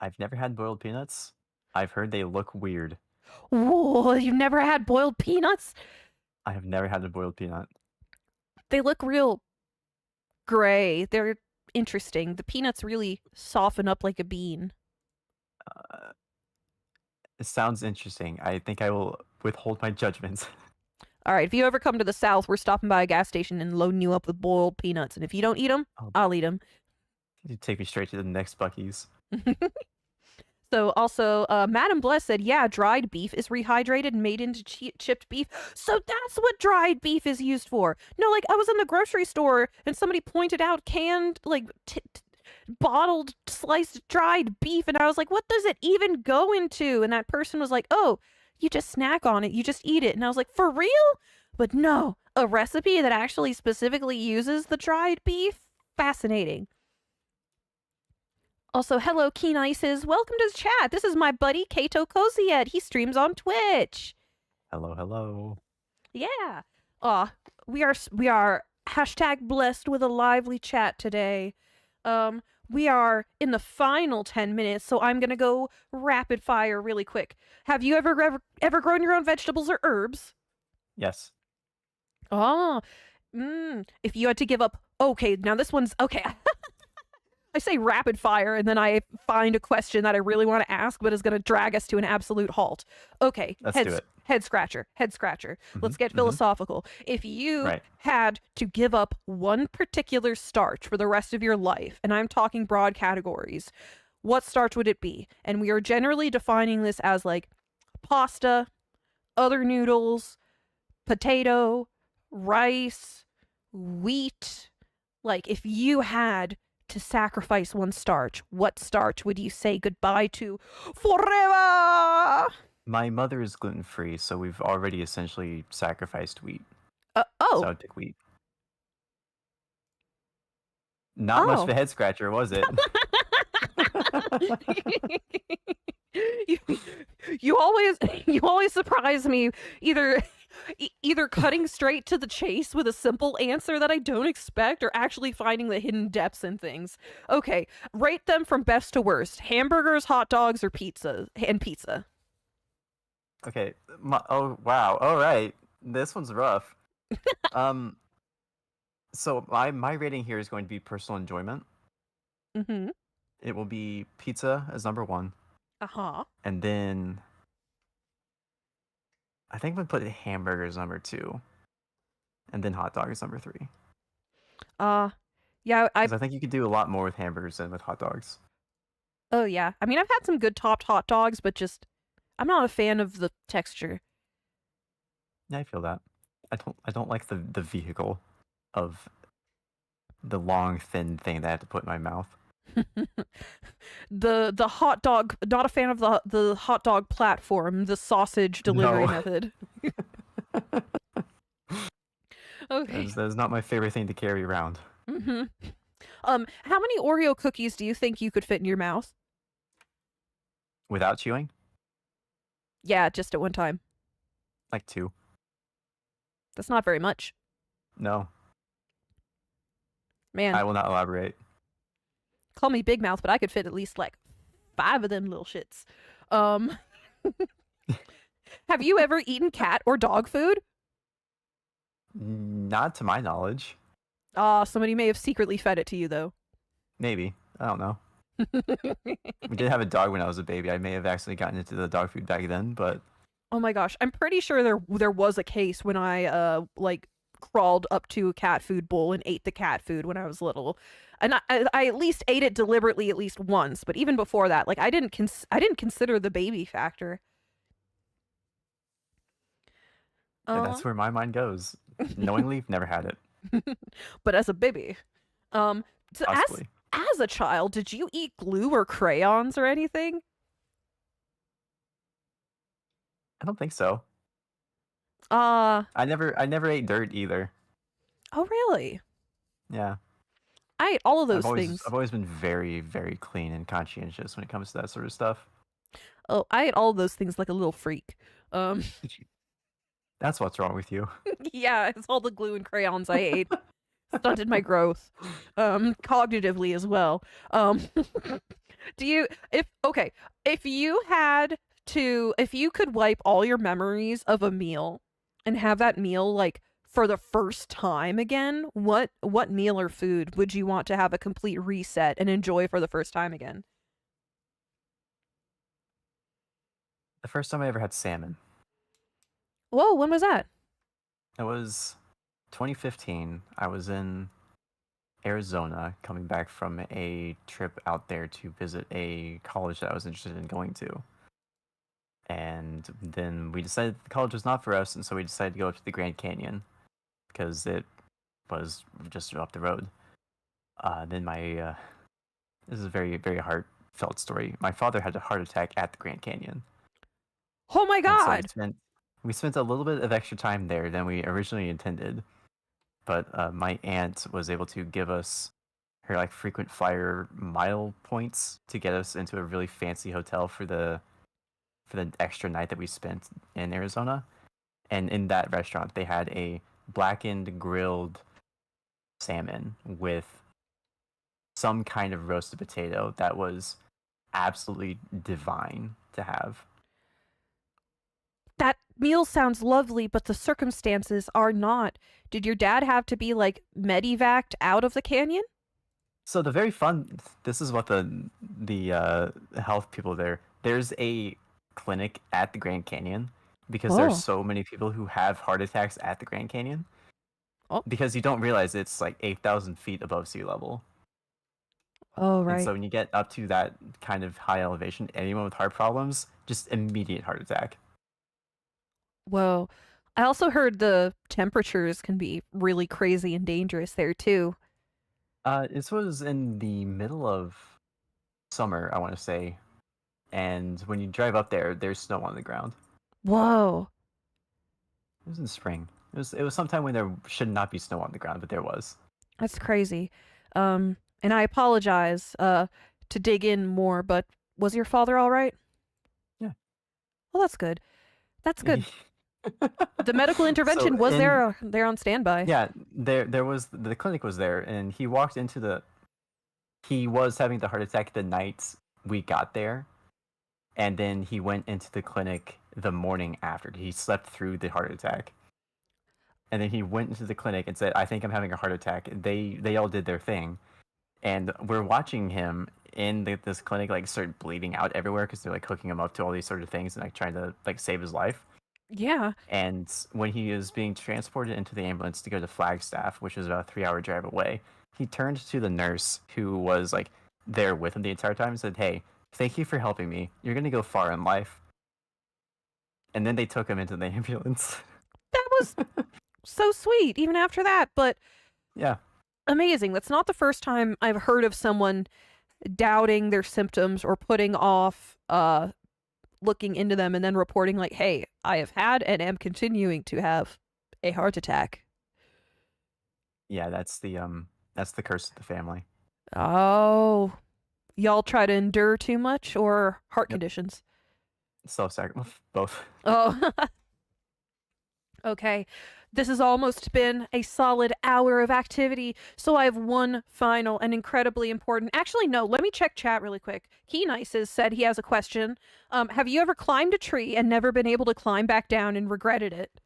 I've never had boiled peanuts. I've heard they look weird.
Whoa, you've never had boiled peanuts?
I have never had a boiled peanut.
They look real gray. They're interesting. The peanuts really soften up like a bean.
Uh, it sounds interesting. I think I will withhold my judgments.
All right, if you ever come to the South, we're stopping by a gas station and loading you up with boiled peanuts. And if you don't eat them,
Oh,
I'll eat them.
you take me straight to the next Buc-ee's.
So also, Madam Bless said, yeah, dried beef is rehydrated and made into chipped beef. So that's what dried beef is used for. No, like I was in the grocery store and somebody pointed out canned, like bottled, sliced, dried beef. And I was like, what does it even go into? And that person was like, oh, you just snack on it. You just eat it. And I was like, for real? But no, a recipe that actually specifically uses the dried beef? Fascinating. Also, hello, Keen Ices. Welcome to the chat. This is my buddy, Cato Koziet. He streams on Twitch.
Hello, hello.
Yeah. We are hashtag blessed with a lively chat today. We are in the final 10 minutes, so I'm gonna go rapid fire really quick. Have you ever grown your own vegetables or herbs?
Yes.
Oh, if you had to give up, okay, now this one's okay. I say rapid fire, and then I find a question that I really want to ask, but is going to drag us to an absolute halt. Okay,
Let's do it.
Head scratcher. Let's get philosophical. If you had to give up one particular starch for the rest of your life, and I'm talking broad categories, what starch would it be? And we are generally defining this as like pasta, other noodles, potato, rice, wheat. Like if you had to sacrifice one starch, what starch would you say goodbye to forever?
My mother is gluten-free, so we've already essentially sacrificed wheat. So I would pick wheat. Not much of a head scratcher, was it?
you always surprise me either cutting straight to the chase with a simple answer that I don't expect or actually finding the hidden depths in things. Okay, rate them from best to worst. Hamburgers, hot dogs, or pizza.
Okay. Oh, wow. All right. This one's rough. So my rating here is going to be personal enjoyment.
Mm-hmm.
It will be pizza as number 1.
Uh-huh.
And then I think I'm gonna put hamburger as number 2. And then hot dog is number 3.
Yeah,
I think you could do a lot more with hamburgers than with hot dogs.
Oh yeah. I mean, I've had some good topped hot dogs, but just I'm not a fan of the texture.
Yeah, I feel that. I don't like the vehicle of the long thin thing that I have to put in my mouth.
the hot dog, not a fan of the hot dog platform, the sausage delivery method. Okay.
That's not my favorite thing to carry around.
Mm-hmm. How many Oreo cookies do you think you could fit in your mouth?
Without chewing?
Yeah, just at one time.
Like 2.
That's not very much.
No.
Man.
I will not elaborate.
Call me big mouth, but I could fit at least like 5 of them little shits. Have you ever eaten cat or dog food?
Not to my knowledge.
Somebody may have secretly fed it to you though.
Maybe. I don't know. We did have a dog when I was a baby. I may have accidentally gotten into the dog food back then, but
oh my gosh, I'm pretty sure there was a case when I like crawled up to a cat food bowl and ate the cat food when I was little, and I at least ate it deliberately at least once. But even before that, like I didn't consider the baby factor.
and that's where my mind goes. Knowingly, never had it.
But as a baby, so as a child, did you eat glue or crayons or anything?
I don't think so.
Uh,
I never ate dirt either.
oh, really?
Yeah.
I ate all of
I've
those
always
things.
I've always been very, very clean and conscientious when it comes to that sort of stuff.
Oh, I ate all of those things like a little freak. Um,
That's what's wrong with you.
yeah, it's all the glue and crayons I ate. Stunted my growth, cognitively as well. Do you, if, okay, if you had if you could wipe all your memories of a meal and have that meal like for the first time again, what meal or food would you want to have a complete reset and enjoy for the first time again?
The first time I ever had salmon,
Whoa, when was that?
it was 2015. I was in Arizona coming back from a trip out there to visit a college that I was interested in going to. And then we decided the college was not for us, and so we decided to go up to the Grand Canyon because it was just up the road. Then this is a very, very heartfelt story. My father had a heart attack at the Grand Canyon,
Oh my
and so
god.
we spent a little bit of extra time there than we originally intended. But my aunt was able to give us her like frequent flyer mile points to get us into a really fancy hotel for the extra night that we spent in Arizona. And in that restaurant, they had a blackened grilled salmon with some kind of roasted potato that was absolutely divine to have.
That meal sounds lovely, but the circumstances are not. Did your dad have to be like medevaced out of the canyon?
So the very fun. This is what the health people there. There's a clinic at the Grand Canyon because there's
Oh.
so many people who have heart attacks at the Grand Canyon
Oh.
because you don't realize it's like 8,000 feet above sea level.
Oh,
And
right.
so when you get up to that kind of high elevation, anyone with heart problems, just immediate heart attack.
Whoa. I also heard the temperatures can be really crazy and dangerous there too.
This was in the middle of summer, I want to say, and when you drive up there, there's snow on the ground.
Whoa.
It was in spring. It was sometime when there should not be snow on the ground, but there was.
That's crazy. And I apologize to dig in more, but was your father all right?
Yeah.
Well, that's good. That's good. The medical
So
intervention was
in
there on standby.
yeah, there was the clinic was there, and he walked into the. He was having the heart attack the night we got there, and then he went into the clinic the morning after. He slept through the heart attack, and then he went into the clinic and said, "I think I'm having a heart attack." They all did their thing, and we're watching him in this clinic like start bleeding out everywhere because they're like hooking him up to all these sort of things and like trying to like save his life.
Yeah.
And when he is being transported into the ambulance to go to Flagstaff, which is about a 3 hour drive away, he turned to the nurse who was like there with him the entire time and said, "Hey, thank you for helping me. You're gonna go far in life." And then they took him into the ambulance.
That was so sweet even after that, but
Yeah.
amazing. That's not the first time I've heard of someone doubting their symptoms or putting off looking into them and then reporting like, "Hey, I have had and am continuing to have a heart attack."
Yeah, that's the curse of the family.
Oh, y'all try to endure too much or heart
Yep.
conditions?
Self-sacrifice, both.
Oh, okay. This has almost been a solid hour of activity, so I have one final and incredibly important. Actually, no, let me check chat really quick. Key Nices said he has a question. Have you ever climbed a tree and never been able to climb back down and regretted it?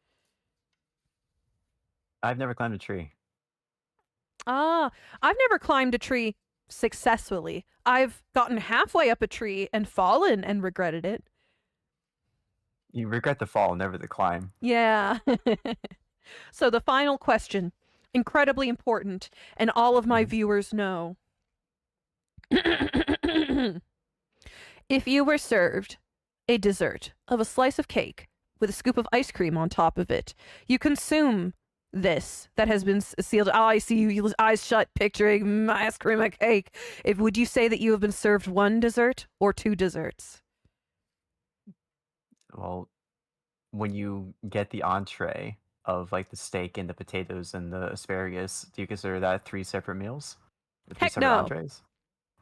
I've never climbed a tree.
Ah, I've never climbed a tree successfully. I've gotten halfway up a tree and fallen and regretted it.
You regret the fall, never the climb.
Yeah. So the final question, incredibly important, and all of my
Mhm.
viewers know. If you were served a dessert of a slice of cake with a scoop of ice cream on top of it, you consume this that has been sealed. Oh, I see you, eyes shut, picturing my ice cream and cake. Would you say that you have been served one dessert or two desserts?
Well, when you get the entree of like the steak and the potatoes and the asparagus, do you consider that three separate meals? The three
Heck
separate
no.
entrees?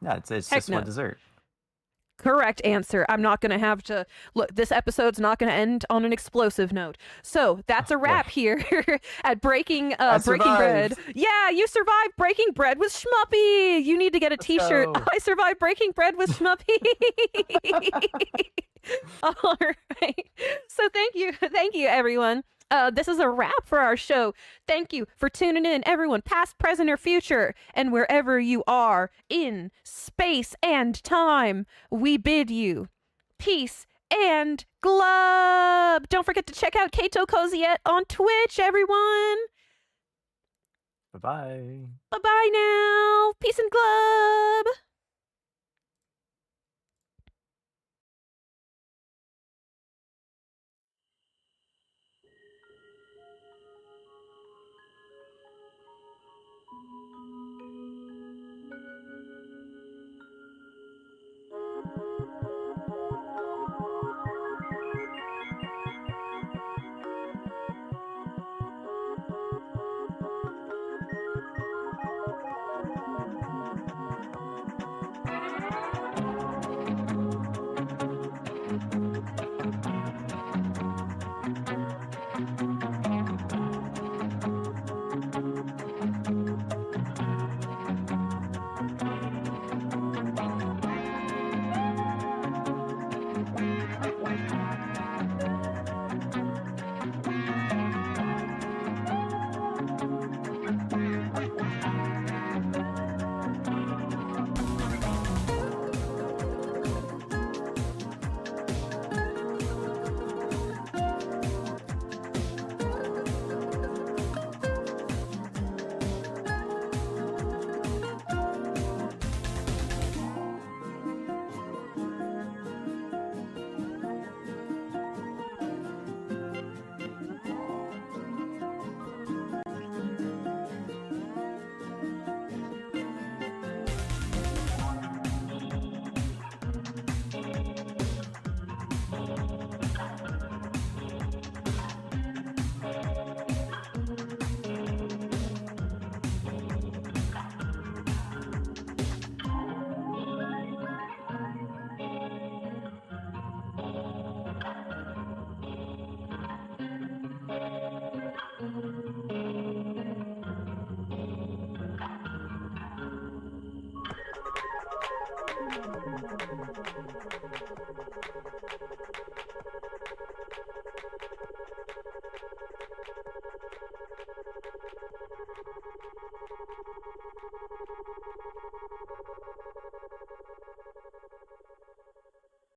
Yeah, it's
Heck
just one
no.
dessert.
Correct answer. I'm not going to have to look. This episode's not going to end on an explosive note. So that's a
Oh boy.
wrap here at
I
Breaking Bread.
survived.
Yeah, you survived Breaking Bread with Schmuppy. You need to get a
Let's
T-shirt.
go.
I survived Breaking Bread with Schmuppy. All right. So thank you, everyone. This is a wrap for our show. Thank you for tuning in, everyone, past, present, or future, and wherever you are in space and time. We bid you peace and glub. Don't forget to check out Cato Koziet on Twitch, everyone.
Bye bye.
Bye bye now. Peace and glub.